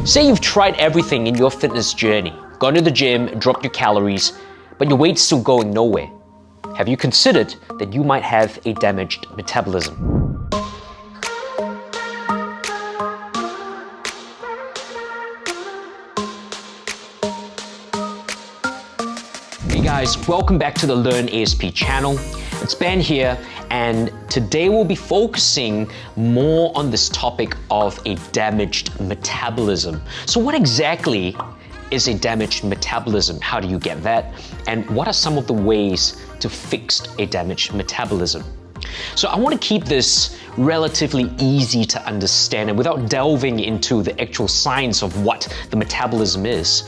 Say you've tried everything in your fitness journey, gone to the gym, dropped your calories, but your weight's still going nowhere. Have you considered that you might have a damaged metabolism? Hey guys, welcome back to the Learn ASP channel. It's Ben here, and today we'll be focusing more on this topic of a damaged metabolism. So what exactly is a damaged metabolism? How do you get that? And what are some of the ways to fix a damaged metabolism? So I want to keep this relatively easy to understand, and without delving into the actual science of what the metabolism is.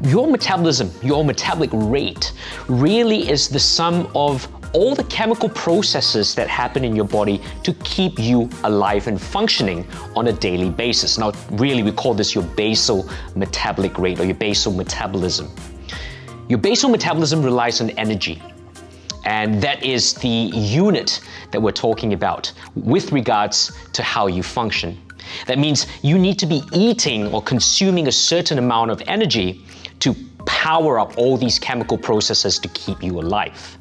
Your metabolism, your metabolic rate, really is the sum of all the chemical processes that happen in your body to keep you alive and functioning on a daily basis. Now, really, we call this your basal metabolic rate or your basal metabolism. Your basal metabolism relies on energy, and that is the unit that we're talking about with regards to how you function. That means you need to be eating or consuming a certain amount of energy to power up all these chemical processes to keep you alive.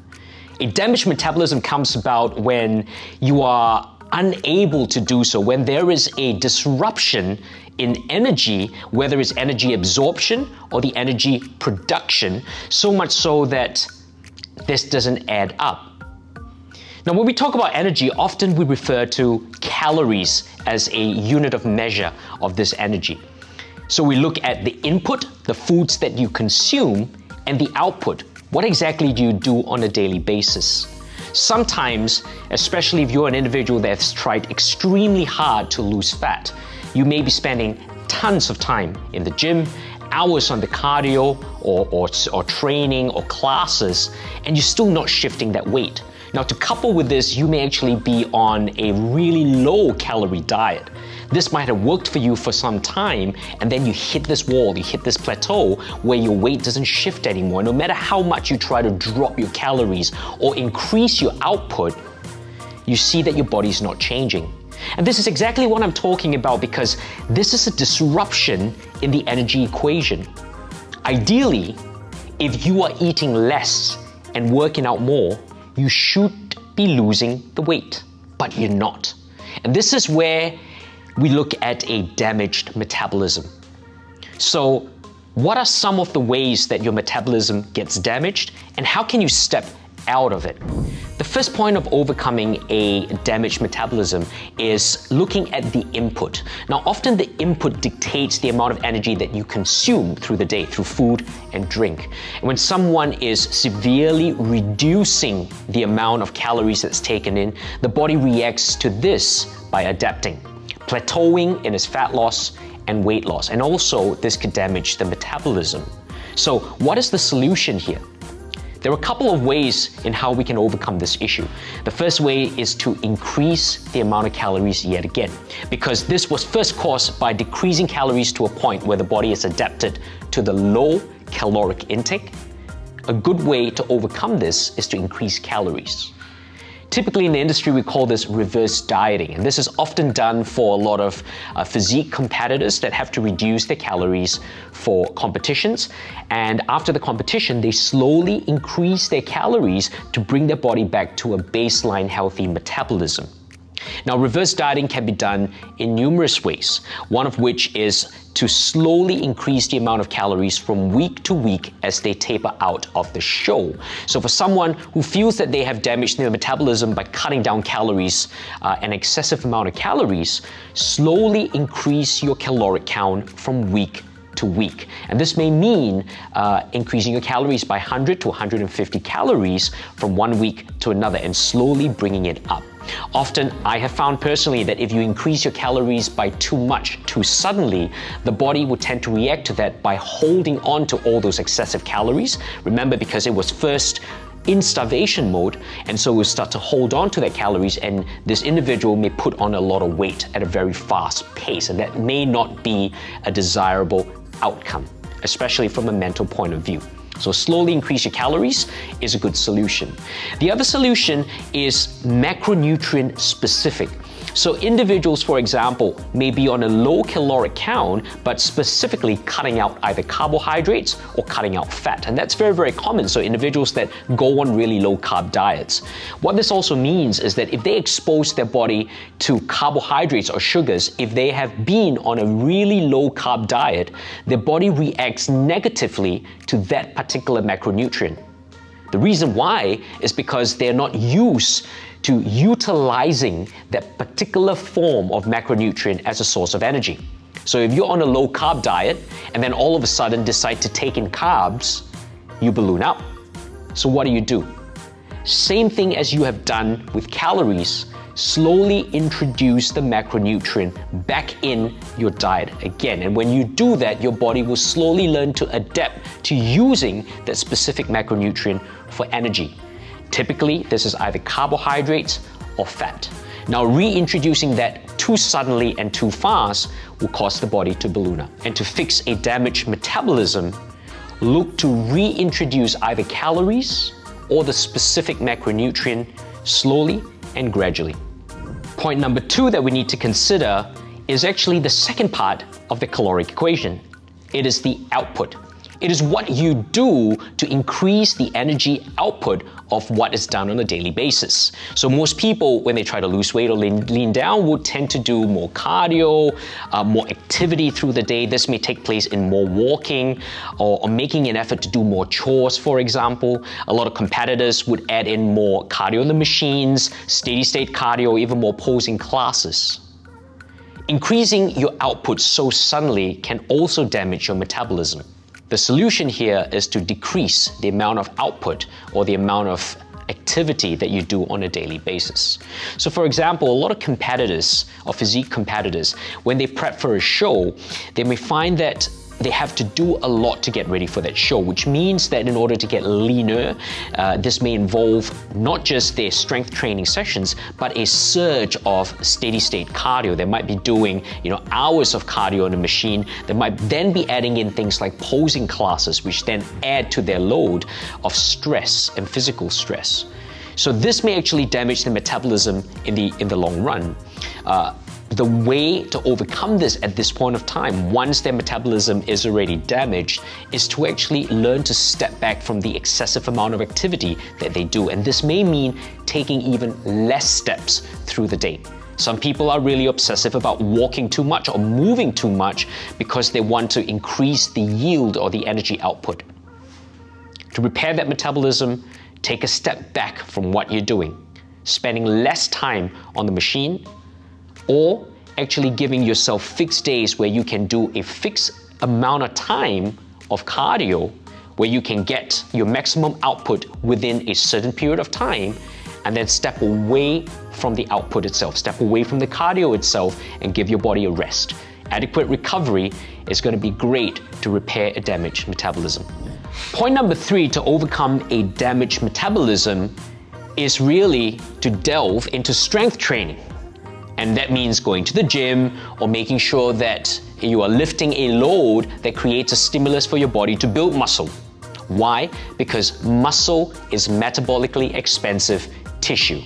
A damaged metabolism comes about when you are unable to do so, when there is a disruption in energy, whether it's energy absorption or the energy production, so much so that this doesn't add up. Now, when we talk about energy, often we refer to calories as a unit of measure of this energy. So we look at the input, the foods that you consume, and the output. What exactly do you do on a daily basis? Sometimes, especially if you're an individual that's tried extremely hard to lose fat, you may be spending tons of time in the gym, hours on the cardio or training or classes, and you're still not shifting that weight. Now, to couple with this, you may actually be on a really low calorie diet. This might have worked for you for some time, and then you hit this wall, you hit this plateau where your weight doesn't shift anymore. No matter how much you try to drop your calories or increase your output, you see that your body's not changing. And this is exactly what I'm talking about, because this is a disruption in the energy equation. Ideally, if you are eating less and working out more, you should be losing the weight, but you're not. And this is where we look at a damaged metabolism. So, what are some of the ways that your metabolism gets damaged, and how can you step out of it? The first point of overcoming a damaged metabolism is looking at the input. Now, often the input dictates the amount of energy that you consume through the day, through food and drink. And when someone is severely reducing the amount of calories that's taken in, the body reacts to this by adapting, plateauing in its fat loss and weight loss. And also, this could damage the metabolism. So, what is the solution here? There are a couple of ways in how we can overcome this issue. The first way is to increase the amount of calories yet again, because this was first caused by decreasing calories to a point where the body is adapted to the low caloric intake. A good way to overcome this is to increase calories. Typically in the industry, we call this reverse dieting, and this is often done for a lot of physique competitors that have to reduce their calories for competitions. And after the competition, they slowly increase their calories to bring their body back to a baseline healthy metabolism. Now, reverse dieting can be done in numerous ways, one of which is to slowly increase the amount of calories from week to week as they taper out of the show. So for someone who feels that they have damaged their metabolism by cutting down calories, an excessive amount of calories, slowly increase your caloric count from week to week. And this may mean increasing your calories by 100 to 150 calories from one week to another and slowly bringing it up. Often, I have found personally that if you increase your calories by too much, too suddenly, the body will tend to react to that by holding on to all those excessive calories. Remember, because it was first in starvation mode, and so we'll start to hold on to that calories, and this individual may put on a lot of weight at a very fast pace, and that may not be a desirable outcome, especially from a mental point of view. So slowly increase your calories is a good solution. The other solution is macronutrient specific. So individuals, for example, may be on a low caloric count, but specifically cutting out either carbohydrates or cutting out fat. And that's very, very common. So individuals that go on really low carb diets. What this also means is that if they expose their body to carbohydrates or sugars, if they have been on a really low carb diet, their body reacts negatively to that particular macronutrient. The reason why is because they're not used to utilizing that particular form of macronutrient as a source of energy. So if you're on a low carb diet and then all of a sudden decide to take in carbs, you balloon out. So what do? Same thing as you have done with calories, slowly introduce the macronutrient back in your diet again. And when you do that, your body will slowly learn to adapt to using that specific macronutrient for energy. Typically, this is either carbohydrates or fat. Now, reintroducing that too suddenly and too fast will cause the body to balloon up. And to fix a damaged metabolism, look to reintroduce either calories or the specific macronutrient slowly and gradually. Point number 2 that we need to consider is actually the second part of the caloric equation. It is the output. It is what you do to increase the energy output of what is done on a daily basis. So most people, when they try to lose weight or lean down, will tend to do more cardio, more activity through the day. This may take place in more walking or making an effort to do more chores, for example. A lot of competitors would add in more cardio in the machines, steady state cardio, even more posing classes. Increasing your output so suddenly can also damage your metabolism. The solution here is to decrease the amount of output or the amount of activity that you do on a daily basis. So for example, a lot of competitors or physique competitors, when they prep for a show, they may find that they have to do a lot to get ready for that show, which means that in order to get leaner, this may involve not just their strength training sessions, but a surge of steady state cardio. They might be doing, hours of cardio on a machine. They might then be adding in things like posing classes, which then add to their load of stress and physical stress. So this may actually damage the metabolism in the long run. The way to overcome this at this point of time, once their metabolism is already damaged, is to actually learn to step back from the excessive amount of activity that they do. And this may mean taking even less steps through the day. Some people are really obsessive about walking too much or moving too much because they want to increase the yield or the energy output. To repair that metabolism, take a step back from what you're doing, spending less time on the machine, or actually giving yourself fixed days where you can do a fixed amount of time of cardio where you can get your maximum output within a certain period of time, and then step away from the output itself, step away from the cardio itself, and give your body a rest. Adequate recovery is going to be great to repair a damaged metabolism. Point number 3 to overcome a damaged metabolism is really to delve into strength training. And that means going to the gym or making sure that you are lifting a load that creates a stimulus for your body to build muscle. Why? Because muscle is metabolically expensive tissue.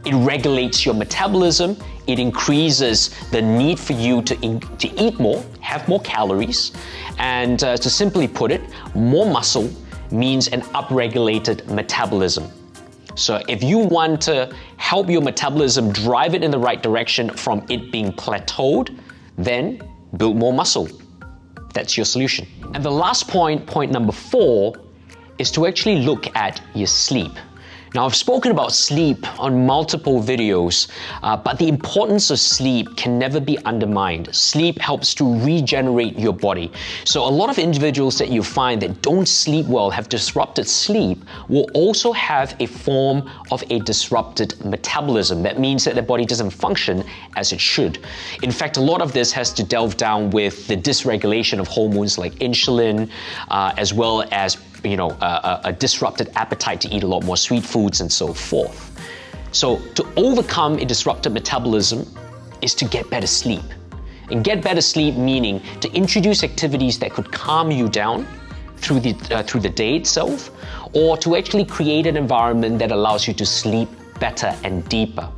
It regulates your metabolism. It increases the need for you to eat more, have more calories. And to simply put it, more muscle means an upregulated metabolism. So if you want to help your metabolism drive it in the right direction from it being plateaued, then build more muscle. That's your solution. And the last point number 4, is to actually look at your sleep. Now, I've spoken about sleep on multiple videos, but the importance of sleep can never be undermined. Sleep helps to regenerate your body. So a lot of individuals that you find that don't sleep well, have disrupted sleep, will also have a form of a disrupted metabolism. That means that their body doesn't function as it should. In fact, a lot of this has to delve down with the dysregulation of hormones like insulin, as well as a disrupted appetite to eat a lot more sweet foods and so forth. So to overcome a disrupted metabolism is to get better sleep. And get better sleep meaning to introduce activities that could calm you down through the day itself, or to actually create an environment that allows you to sleep better and deeper.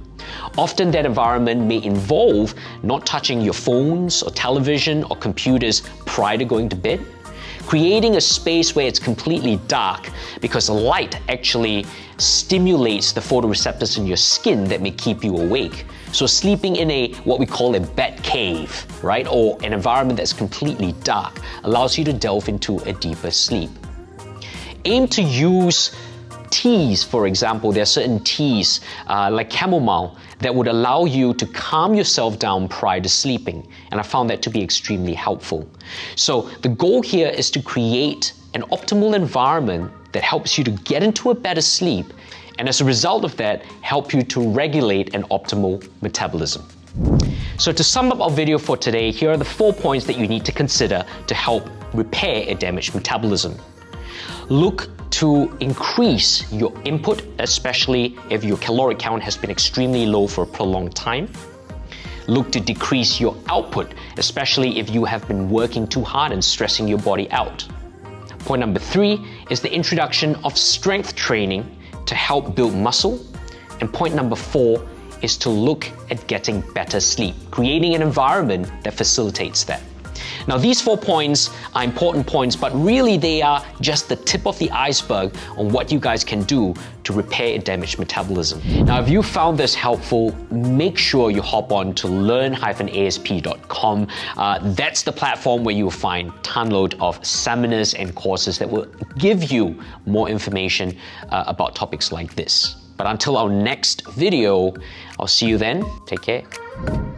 Often that environment may involve not touching your phones or television or computers prior to going to bed, creating a space where it's completely dark because light actually stimulates the photoreceptors in your skin that may keep you awake. So sleeping in what we call a bat cave, right? Or an environment that's completely dark allows you to delve into a deeper sleep. Aim to use teas, for example. There are certain teas like chamomile that would allow you to calm yourself down prior to sleeping. And I found that to be extremely helpful. So the goal here is to create an optimal environment that helps you to get into a better sleep, and as a result of that, help you to regulate an optimal metabolism. So to sum up our video for today, here are the 4 points that you need to consider to help repair a damaged metabolism. Look to increase your input, especially if your caloric count has been extremely low for a prolonged time. Look to decrease your output, especially if you have been working too hard and stressing your body out. Point number 3 is the introduction of strength training to help build muscle. And point number 4 is to look at getting better sleep, creating an environment that facilitates that. Now, these 4 points are important points, but really they are just the tip of the iceberg on what you guys can do to repair a damaged metabolism. Now, if you found this helpful, make sure you hop on to learn-asp.com. That's the platform where you will find tonload of seminars and courses that will give you more information about topics like this. But until our next video, I'll see you then. Take care.